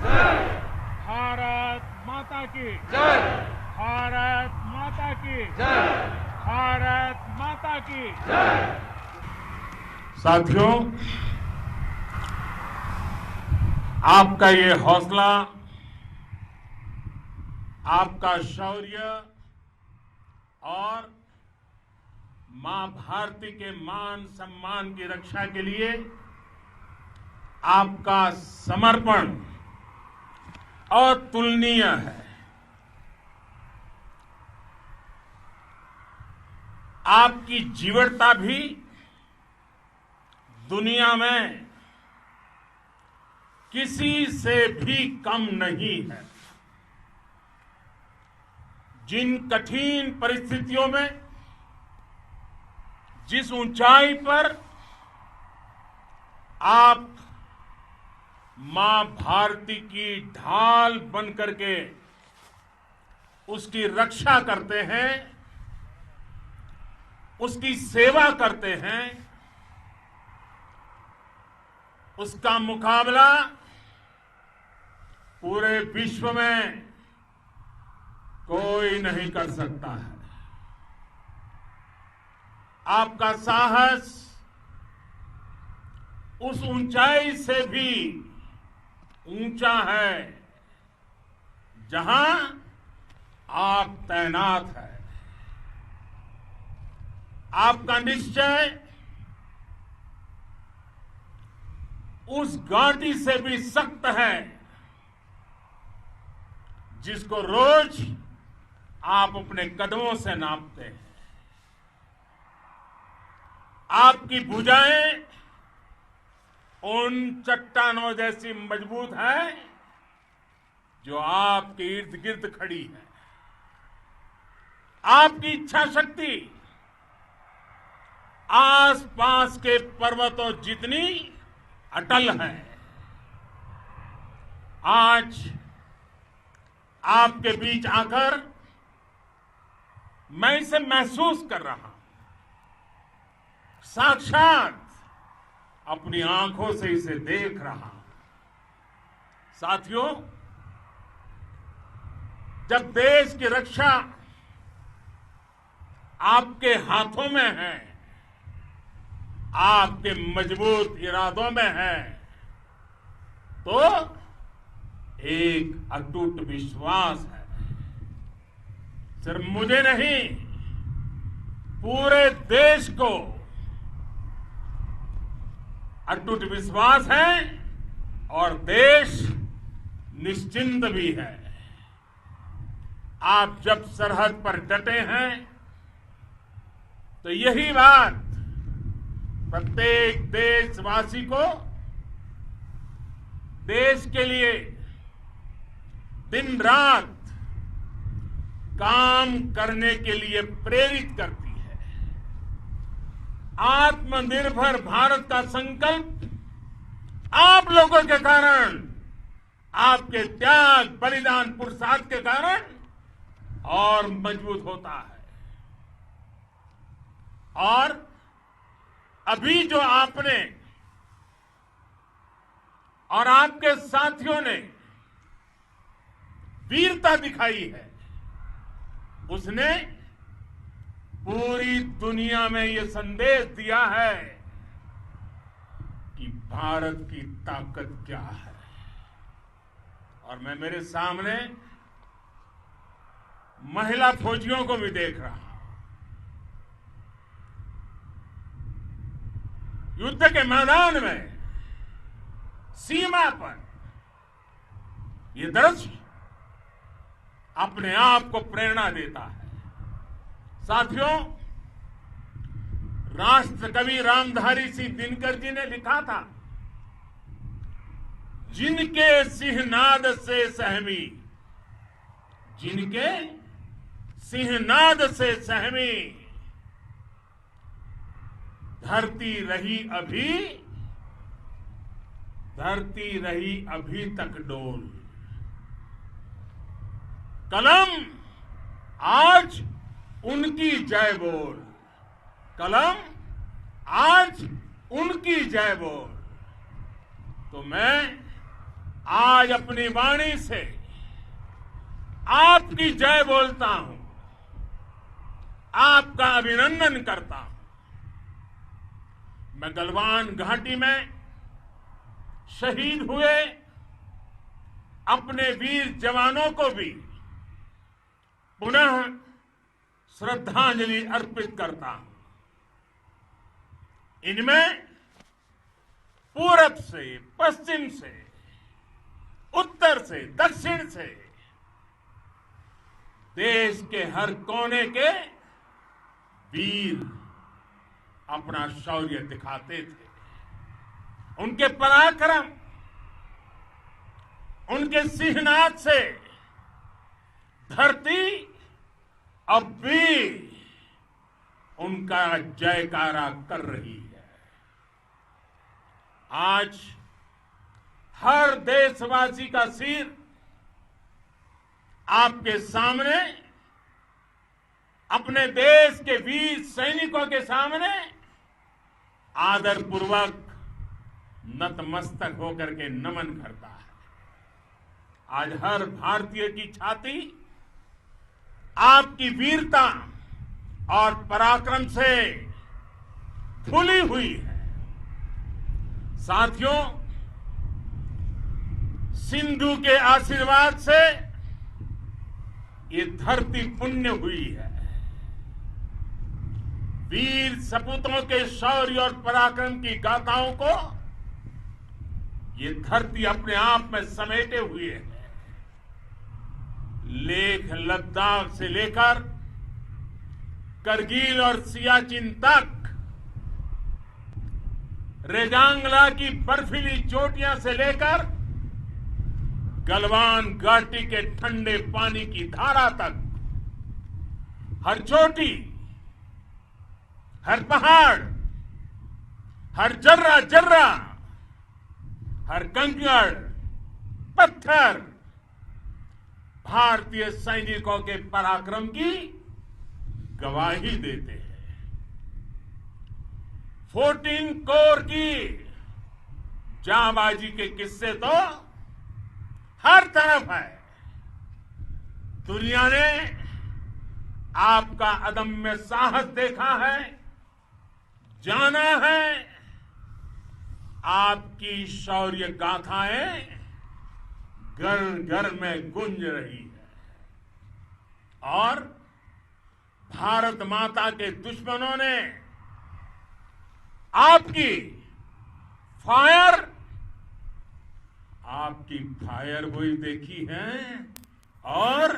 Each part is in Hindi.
जय। भारत माता की जय। भारत माता की जय। भारत माता की जय। साथियों, आपका ये हौसला, आपका शौर्य और मां भारती के मान सम्मान की रक्षा के लिए आपका समर्पण अतुलनीय है। आपकी जीवटता भी दुनिया में किसी से भी कम नहीं है। जिन कठिन परिस्थितियों में, जिस ऊंचाई पर आप मां भारती की ढाल बन करके उसकी रक्षा करते हैं, उसकी सेवा करते हैं, उसका मुकाबला पूरे विश्व में कोई नहीं कर सकता है। आपका साहस उस ऊंचाई से भी ऊंचा है जहां आप तैनात हैं। आपका निश्चय उस घाटी से भी सख्त है जिसको रोज आप अपने कदमों से नापते हैं। आपकी भुजाएं उन चट्टानों जैसी मजबूत है जो आपके इर्द गिर्द खड़ी है। आपकी इच्छा शक्ति आसपास के पर्वतों जितनी अटल है। आज आपके बीच आकर मैं इसे महसूस कर रहा हूं, साक्षात अपनी आंखों से इसे देख रहा हूं। साथियों, जब देश की रक्षा आपके हाथों में है, आपके मजबूत इरादों में है, तो एक अटूट विश्वास है। सिर्फ मुझे नहीं, पूरे देश को अटूट विश्वास है और देश निश्चिंत भी है। आप जब सरहद पर डटे हैं तो यही बात प्रत्येक देशवासी को देश के लिए दिन रात काम करने के लिए प्रेरित करती है। आत्मनिर्भर भारत का संकल्प आप लोगों के कारण, आपके त्याग, बलिदान, पुरुषार्थ के कारण और मजबूत होता है। और अभी जो आपने और आपके साथियों ने वीरता दिखाई है, उसने पूरी दुनिया में यह संदेश दिया है कि भारत की ताकत क्या है। और मैं मेरे सामने महिला फौजियों को भी देख रहा हूं। युद्ध के मैदान में, सीमा पर यह दृश्य अपने आप को प्रेरणा देता है। साथियों, राष्ट्र कवि रामधारी सिंह दिनकर जी ने लिखा था, जिनके सिंहनाद से सहमी, जिनके सिंहनाद से सहमी धरती रही अभी तक डोल। कलम आज उनकी जय बोल, कलम आज उनकी जय बोल। तो मैं आज अपनी वाणी से आपकी जय बोलता हूं, आपका अभिनंदन करता हूं। मैं गलवान घाटी में शहीद हुए अपने वीर जवानों को भी पुनः श्रद्धांजलि अर्पित करता हूं। इनमें पूरब से, पश्चिम से, उत्तर से, दक्षिण से देश के हर कोने के वीर अपना शौर्य दिखाते थे। उनके पराक्रम, उनके सिंहनाद से धरती अब भी उनका जयकारा कर रही है। आज हर देशवासी का सिर आपके सामने, अपने देश के वीर सैनिकों के सामने आदरपूर्वक नतमस्तक होकर के नमन करता है। आज हर भारतीय की छाती आपकी वीरता और पराक्रम से फूली हुई है। साथियों, सिंधु के आशीर्वाद से ये धरती पुण्य हुई है। वीर सपूतों के शौर्य और पराक्रम की गाथाओं को ये धरती अपने आप में समेटे हुए है। लेह लद्दाख से लेकर करगिल और सियाचिन तक, रेजांगला की बर्फीली चोटियां से लेकर गलवान घाटी के ठंडे पानी की धारा तक, हर चोटी, हर पहाड़, हर जर्रा जर्रा, हर कंकड़ पत्थर भारतीय सैनिकों के पराक्रम की गवाही देते हैं। 14 कोर की जांबाजी के किस्से तो हर तरफ है। दुनिया ने आपका अदम्य साहस देखा है, जाना है। आपकी शौर्य गाथाएं घर घर में गूंज रही है और भारत माता के दुश्मनों ने आपकी फायर हुई देखी है और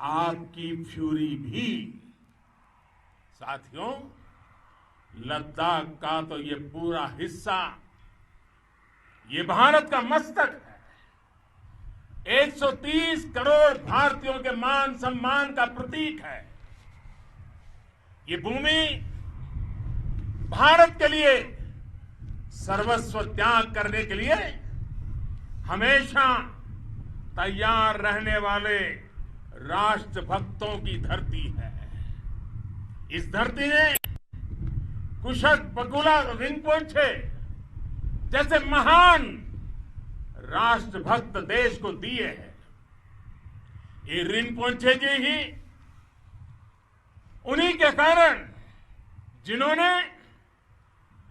आपकी फ्यूरी भी। साथियों, लद्दाख का तो ये पूरा हिस्सा ये भारत का मस्तक है। 130 करोड़ भारतीयों के मान सम्मान का प्रतीक है। ये भूमि भारत के लिए सर्वस्व त्याग करने के लिए हमेशा तैयार रहने वाले राष्ट्रभक्तों की धरती है। इस धरती ने कुशक बकुला रिनपोंछे जैसे महान राष्ट्रभक्त देश को दिए हैं। ये रिनपोंछे जी ही उन्हीं के कारण जिन्होंने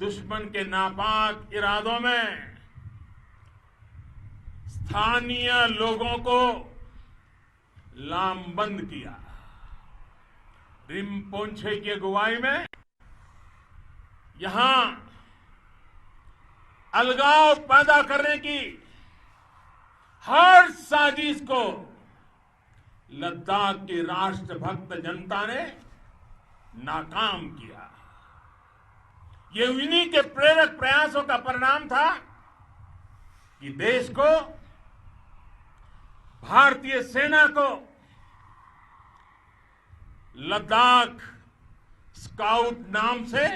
दुश्मन के नापाक इरादों में स्थानीय लोगों को लामबंद किया। रिनपोंछे की अगुवाई में यहां अलगाव पैदा करने की हर साजिश को लद्दाख की राष्ट्रभक्त जनता ने नाकाम किया। ये उन्हीं के प्रेरक प्रयासों का परिणाम था कि देश को, भारतीय सेना को लद्दाख स्काउट नाम से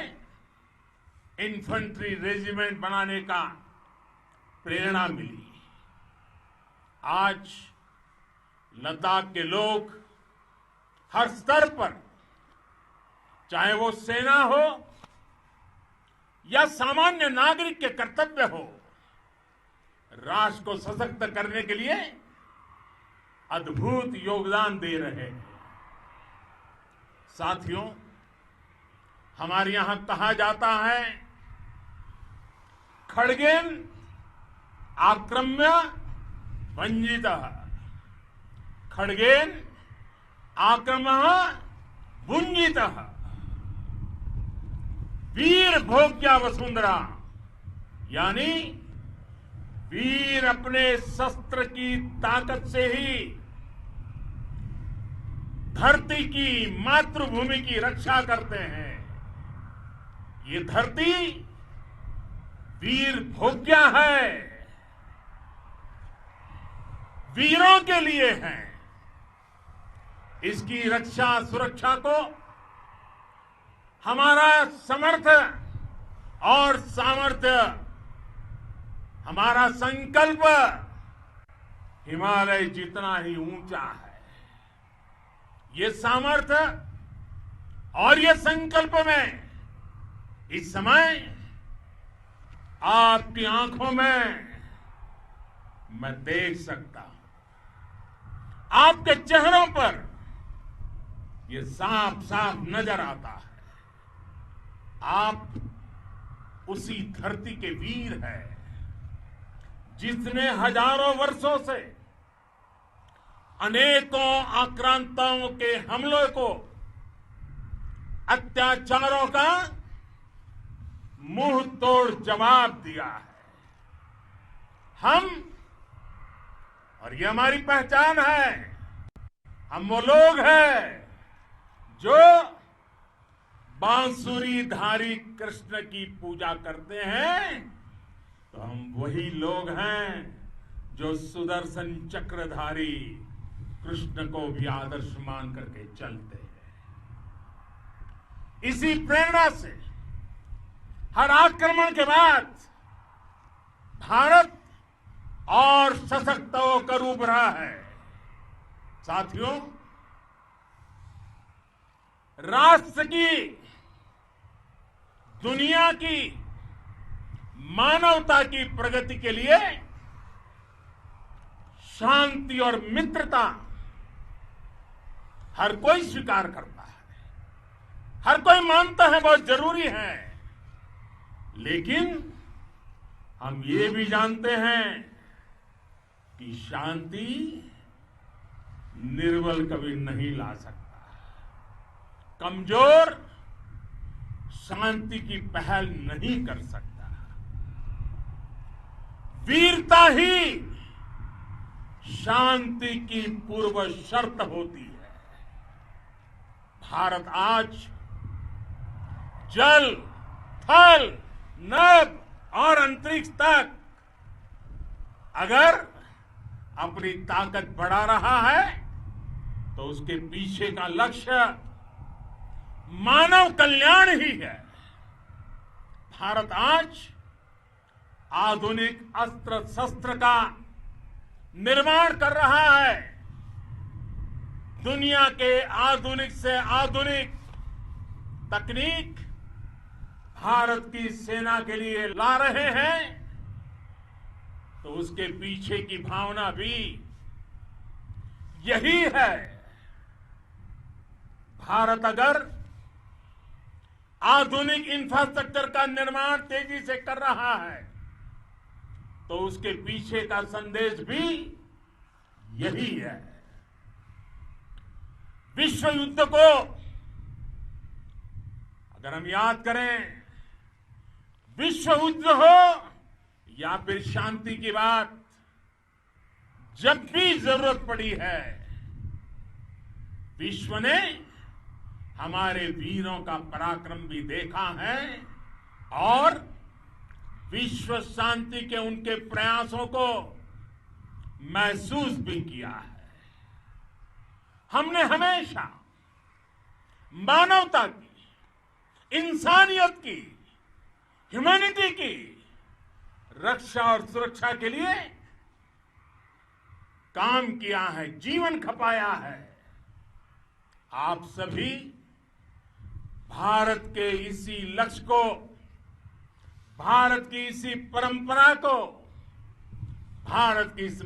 इन्फेंट्री रेजिमेंट बनाने का प्रेरणा मिली। आज लद्दाख के लोग हर स्तर पर, चाहे वो सेना हो या सामान्य नागरिक के कर्तव्य हो, राष्ट्र को सशक्त करने के लिए अद्भुत योगदान दे रहे हैं। साथियों, हमारे यहां कहा जाता है, खड्गेन आक्रम्य भंजितः, खड्गेन आक्रम्य भुंजितः, वीर भोग्या वसुंधरा, यानी वीर अपने शस्त्र की ताकत से ही धरती की, मातृभूमि की रक्षा करते हैं। ये धरती वीर भोग्या है, वीरों के लिए है। इसकी रक्षा सुरक्षा को हमारा समर्थ और सामर्थ्य, हमारा संकल्प हिमालय जितना ही ऊंचा है। ये सामर्थ्य और ये संकल्प में इस समय आपकी आंखों में मैं देख सकता हूं। आपके चेहरों पर ये साफ साफ नजर आता है। आप उसी धरती के वीर हैं जिसने हजारों वर्षों से अनेकों आक्रांताओं के हमलों को, अत्याचारों का मुंह तोड़ जवाब दिया है। हम, और ये हमारी पहचान है, हम वो लोग हैं जो बांसुरीधारी कृष्ण की पूजा करते हैं, तो हम वही लोग हैं जो सुदर्शन चक्रधारी कृष्ण को भी आदर्श मान करके चलते हैं। इसी प्रेरणा से हर आक्रमण के बाद भारत और सशक्त होकर उभरा है। साथियों, राष्ट्र की, दुनिया की, मानवता की प्रगति के लिए शांति और मित्रता हर कोई स्वीकार करता है, हर कोई मानता है बहुत जरूरी है। लेकिन हम ये भी जानते हैं कि शांति निर्बल कभी नहीं ला सकता। कमजोर शांति की पहल नहीं कर सकता। वीरता ही शांति की पूर्व शर्त होती है। भारत आज जल, थल, नभ और अंतरिक्ष तक अगर अपनी ताकत बढ़ा रहा है तो उसके पीछे का लक्ष्य मानव कल्याण ही है। भारत आज आधुनिक अस्त्र शस्त्र का निर्माण कर रहा है। दुनिया के आधुनिक से आधुनिक तकनीक भारत की सेना के लिए ला रहे हैं, तो उसके पीछे की भावना भी यही है। भारत अगर आधुनिक इंफ्रास्ट्रक्चर का निर्माण तेजी से कर रहा है तो उसके पीछे का संदेश भी यही है। विश्व युद्ध को अगर हम याद करें, विश्व युद्ध हो या फिर शांति की बात, जब भी जरूरत पड़ी है, विश्व ने हमारे वीरों का पराक्रम भी देखा है और विश्व शांति के उनके प्रयासों को महसूस भी किया है। हमने हमेशा मानवता की, इंसानियत की, ह्यूमैनिटी की रक्षा और सुरक्षा के लिए काम किया है, जीवन खपाया है। आप सभी भारत के इसी लक्ष्य को, भारत की इसी परंपरा को भारत की इस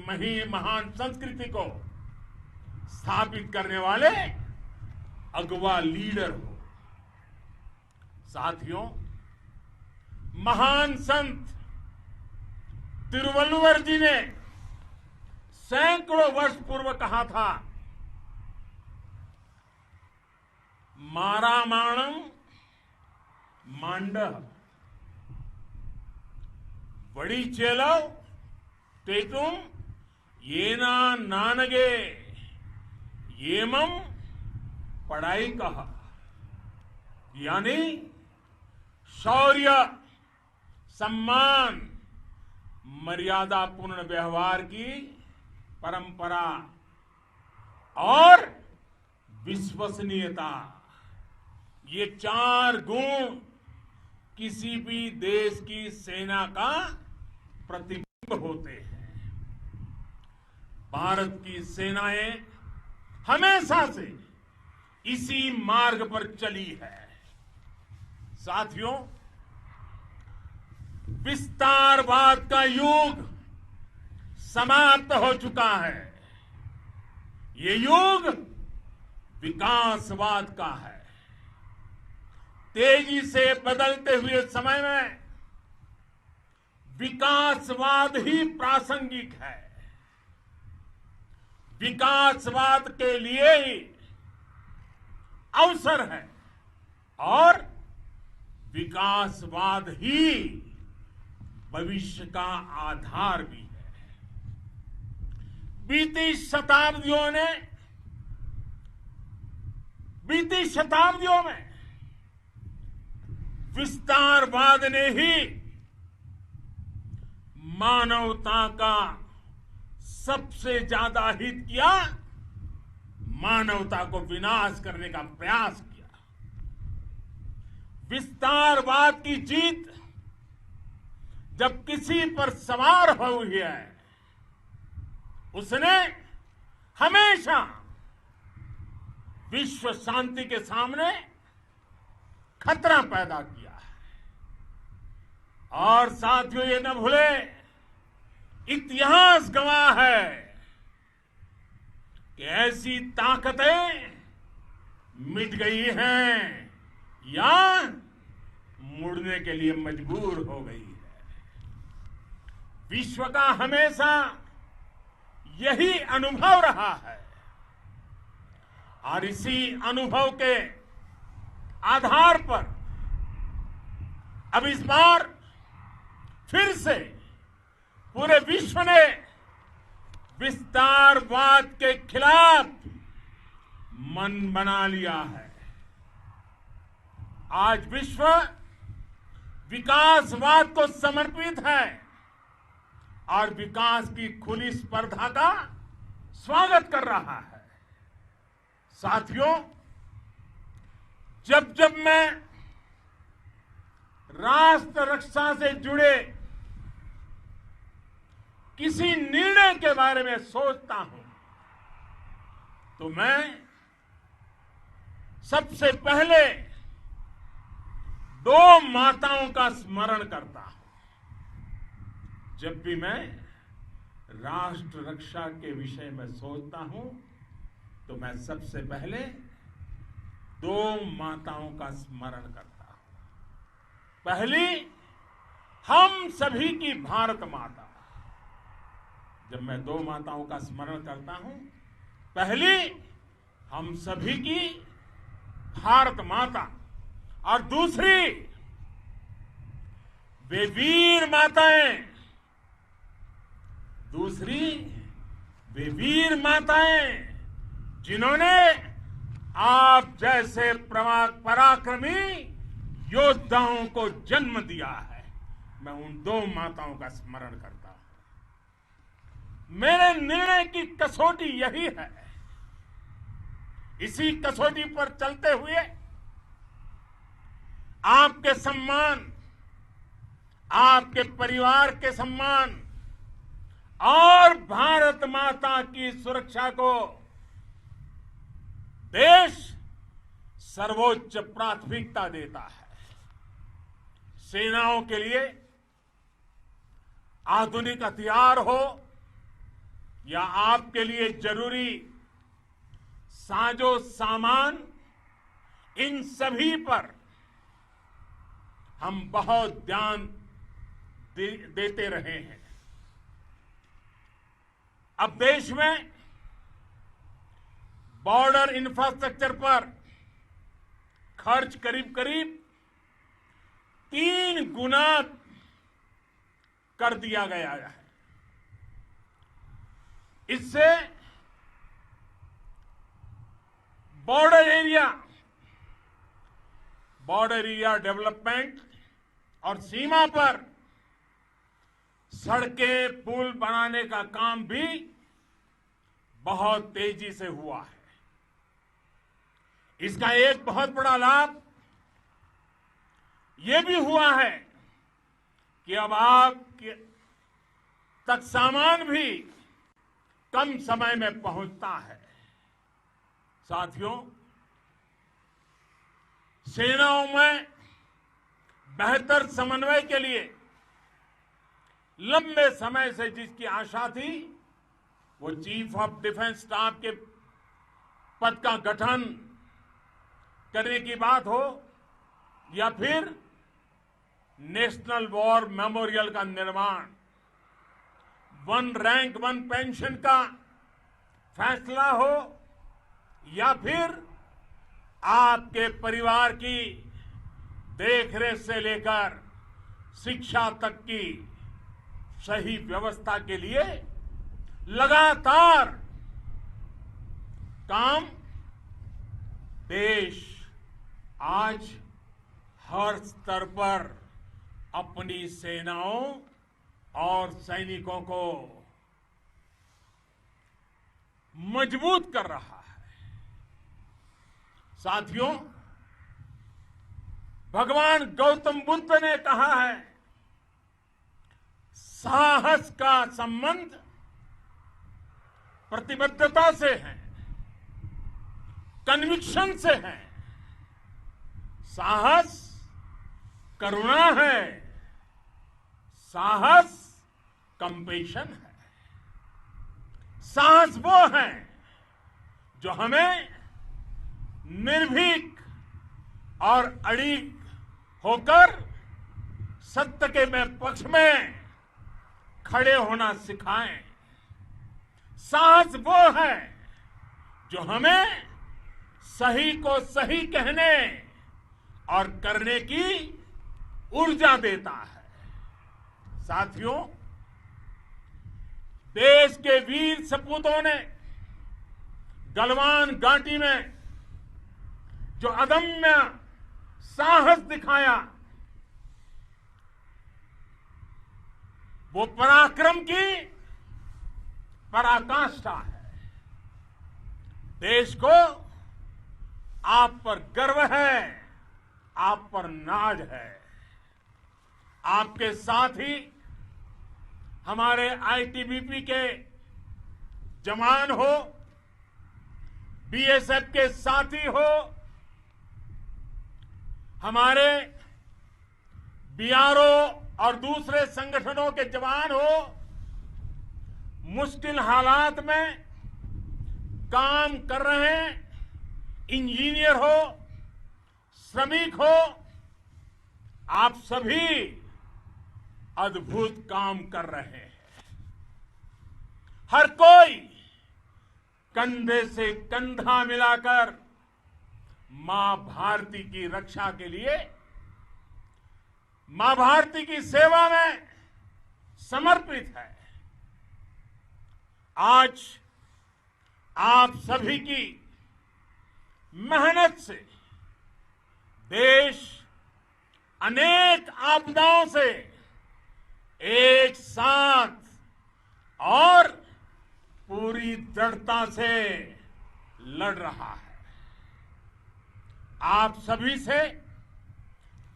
महान संस्कृति को स्थापित करने वाले अगवा लीडर हो। साथियों, महान संत तिरुवल्लुवर जी ने सैकड़ों वर्ष पूर्व कहा था, मारामाणम मांडह वड़ी चेलव तेतुम येना नानगे येमम पढ़ाई कहा। यानी शौर्य, सम्मान, मर्यादापूर्ण व्यवहार की परंपरा और विश्वसनीयता, ये 4 गुण किसी भी देश की सेना का प्रतिबिंब होते हैं। भारत की सेनाएं हमेशा से इसी मार्ग पर चली है। साथियों, विस्तारवाद का युग समाप्त हो चुका है। ये युग विकासवाद का है। तेजी से बदलते हुए समय में विकासवाद ही प्रासंगिक है। विकासवाद के लिए ही अवसर है और विकासवाद ही भविष्य का आधार भी है। बीती शताब्दियों में विस्तारवाद ने ही मानवता का सबसे ज्यादा हित किया, मानवता को विनाश करने का प्रयास किया। विस्तारवाद की जीत जब किसी पर सवार हुई है, उसने हमेशा विश्व शांति के सामने खतरा पैदा किया है। और साथियों, ये न भूले, इतिहास गवाह है कि ऐसी ताकतें मिट गई हैं या मुड़ने के लिए मजबूर हो गई है। विश्व का हमेशा यही अनुभव रहा है और इसी अनुभव के आधार पर अब इस बार फिर से पूरे विश्व ने विस्तारवाद के खिलाफ मन बना लिया है। आज विश्व विकासवाद को समर्पित है और विकास की खुली स्पर्धा का स्वागत कर रहा है। साथियों, जब जब मैं राष्ट्र रक्षा से जुड़े किसी निर्णय के बारे में सोचता हूं तो मैं सबसे पहले 2 माताओं का स्मरण करता हूं। जब भी मैं राष्ट्र रक्षा के विषय में सोचता हूं तो मैं सबसे पहले 2 माताओं का स्मरण करता हूं। पहली, हम सभी की भारत माता। जब मैं 2 माताओं का स्मरण करता हूं, पहली हम सभी की भारत माता और दूसरी वे वीर माताएं, जिन्होंने आप जैसे पराक्रमी योद्धाओं को जन्म दिया है। मैं उन 2 माताओं का स्मरण करता हूं। मेरे निर्णय की कसौटी यही है। इसी कसौटी पर चलते हुए आपके सम्मान, आपके परिवार के सम्मान और भारत माता की सुरक्षा को देश सर्वोच्च प्राथमिकता देता है। सेनाओं के लिए आधुनिक हथियार हो या आपके लिए जरूरी साजो सामान, इन सभी पर हम बहुत ध्यान देते रहे हैं। अब देश में बॉर्डर इंफ्रास्ट्रक्चर पर खर्च करीब करीब 3 गुना कर दिया गया है। इससे बॉर्डर एरिया डेवलपमेंट और सीमा पर सड़कें पुल बनाने का काम भी बहुत तेजी से हुआ है। इसका एक बहुत बड़ा लाभ यह भी हुआ है कि अब आप तक सामान भी कम समय में पहुंचता है। साथियों, सेनाओं में बेहतर समन्वय के लिए लंबे समय से जिसकी आशा थी, वो चीफ ऑफ डिफेंस स्टाफ के पद का गठन करने की बात हो या फिर नेशनल वॉर मेमोरियल का निर्माण, 1 रैंक 1 पेंशन का फैसला हो या फिर आपके परिवार की देखरेख से लेकर शिक्षा तक की सही व्यवस्था के लिए लगातार काम, देश आज हर स्तर पर अपनी सेनाओं और सैनिकों को मजबूत कर रहा है। साथियों, भगवान गौतम बुद्ध ने कहा है, साहस का संबंध प्रतिबद्धता से है, कन्विक्शन से है। साहस करुणा है, साहस कंपेशन है। साहस वो है जो हमें निर्भीक और अड़िग होकर सत्य के पक्ष में खड़े होना सिखाएं। साहस वो है जो हमें सही को सही कहने और करने की ऊर्जा देता है। साथियों, देश के वीर सपूतों ने गलवान घाटी में जो अदम्य साहस दिखाया, वो पराक्रम की पराकाष्ठा है। देश को आप पर गर्व है, आप पर नाज है। आपके साथ ही हमारे आईटीबीपी के जवान हो, बीएसएफ के साथी हो, हमारे बीआरओ और दूसरे संगठनों के जवान हो, मुश्किल हालात में काम कर रहे हैं, इंजीनियर हो, श्रमिक हो, आप सभी अद्भुत काम कर रहे हैं। हर कोई कंधे से कंधा मिलाकर मां भारती की रक्षा के लिए, मां भारती की सेवा में समर्पित है। आज आप सभी की मेहनत से देश अनेक आपदाओं से एक साथ और पूरी दृढ़ता से लड़ रहा है। आप सभी से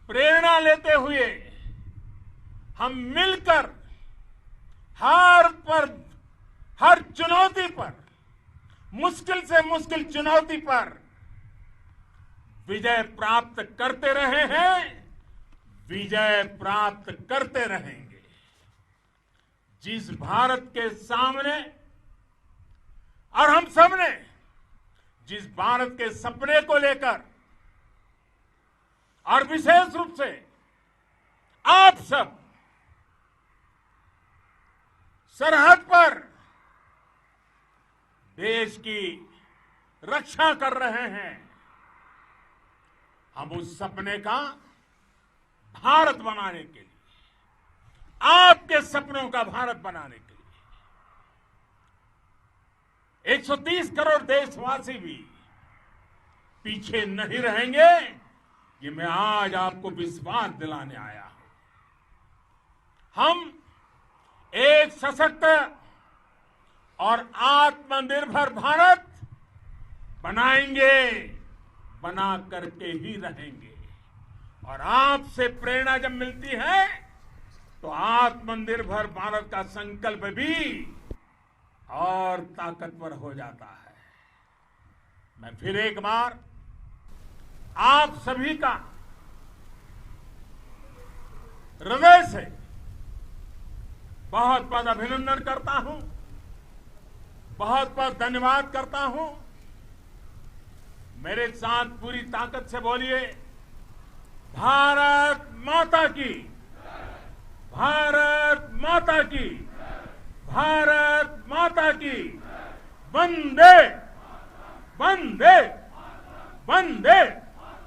प्रेरणा लेते हुए हम मिलकर हर चुनौती पर, मुश्किल से मुश्किल चुनौती पर विजय प्राप्त करते रहे हैं, विजय प्राप्त करते रहेंगे। जिस भारत के सामने और हम सब ने जिस भारत के सपने को लेकर और विशेष रूप से आप सब सरहद पर देश की रक्षा कर रहे हैं, हम उस सपने का भारत बनाने के लिए, आपके सपनों का भारत बनाने के लिए 130 करोड़ देशवासी भी पीछे नहीं रहेंगे, ये मैं आज आपको विश्वास दिलाने आया हूं। हम एक सशक्त और आत्मनिर्भर भारत बनाएंगे, बना करके ही रहेंगे। और आपसे प्रेरणा जब मिलती है तो आत्मनिर्भर भारत का संकल्प भी और ताकतवर हो जाता है। मैं फिर एक बार आप सभी का हृदय से बहुत बहुत अभिनंदन करता हूं, बहुत बहुत धन्यवाद करता हूं। मेरे साथ पूरी ताकत से बोलिए, भारत माता की, भारत माता की, भारत माता की, वंदे वंदे वंदे।